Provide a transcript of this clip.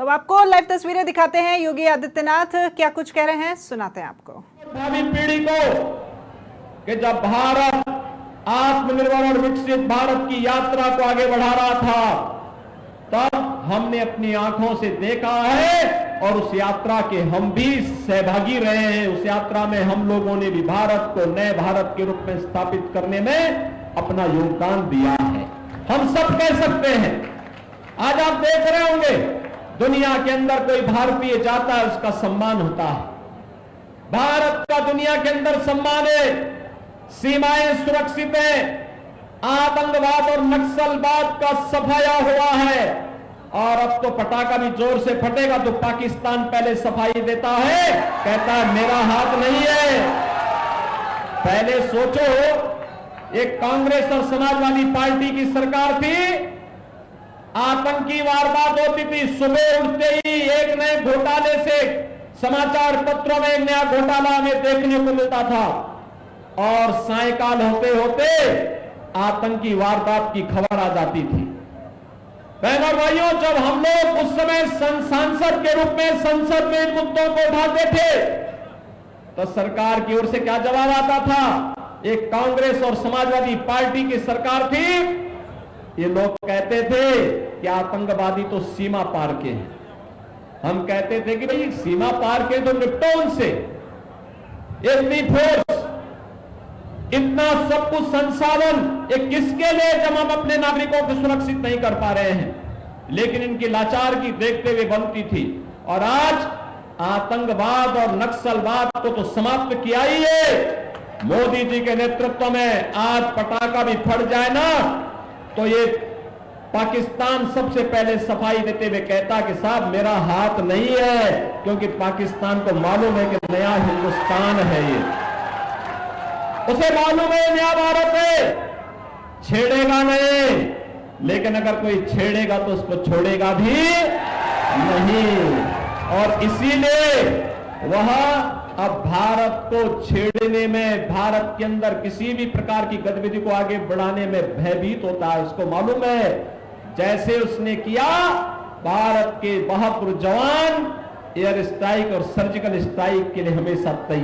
तो अब आपको लाइव तस्वीरें दिखाते हैं। योगी आदित्यनाथ क्या कुछ कह रहे हैं, सुनाते हैं आपको। भावी पीढ़ी को कि जब भारत आत्मनिर्भर और विकसित भारत की यात्रा को आगे बढ़ा रहा था, तब हमने अपनी आंखों से देखा है और उस यात्रा के हम भी सहभागी रहे हैं। उस यात्रा में हम लोगों ने भी भारत को नए भारत के रूप में स्थापित करने में अपना योगदान दिया है। हम सब कह सकते हैं। आज आप देख रहे होंगे दुनिया के अंदर कोई भारतीय जाता है, उसका सम्मान होता है। भारत का दुनिया के अंदर सम्मान है, सीमाएं सुरक्षित है, आतंकवाद और नक्सलवाद का सफाया हुआ है। और अब तो पटाखा भी जोर से फटेगा तो पाकिस्तान पहले सफाई देता है, कहता है मेरा हाथ नहीं है। पहले सोचो, एक कांग्रेस और समाजवादी पार्टी की सरकार थी, आतंकी वारदात होती थी, सुबह उठते ही एक नए घोटाले से समाचार पत्रों में एक नया घोटाला हमें देखने को मिलता था और सायकाल होते होते आतंकी वारदात की खबर आ जाती थी। बहनों और भाइयों, जब हम लोग उस समय सांसद के रूप में संसद में इन मुद्दों को उठाते थे तो सरकार की ओर से क्या जवाब आता था? एक कांग्रेस और समाजवादी पार्टी की सरकार थी, ये लोग कहते थे कि आतंकवादी तो सीमा पार के हैं। हम कहते थे कि भाई सीमा पार के तो निपटो उनसे। इतनी फोर्स, इतना सब कुछ संसाधन, ये किसके लिए जब हम अपने नागरिकों को सुरक्षित नहीं कर पा रहे हैं? लेकिन इनकी लाचार की देखते हुए बनती थी। और आज आतंकवाद और नक्सलवाद को तो समाप्त किया ही है। मोदी जी के नेतृत्व में आज पटाखा भी फट जाए ना तो ये पाकिस्तान सबसे पहले सफाई देते हुए कहता कि साहब मेरा हाथ नहीं है, क्योंकि पाकिस्तान को मालूम है कि नया हिंदुस्तान है, ये उसे मालूम है नया भारत है, छेड़ेगा नहीं। लेकिन अगर कोई छेड़ेगा तो उसको छोड़ेगा भी नहीं। और इसीलिए वह अब भारत को छेड़ने में, भारत के अंदर किसी भी प्रकार की गतिविधि को आगे बढ़ाने में भयभीत होता है। उसको मालूम है जैसे उसने किया, भारत के बहादुर जवान एयर स्ट्राइक और सर्जिकल स्ट्राइक के लिए हमेशा तैयार।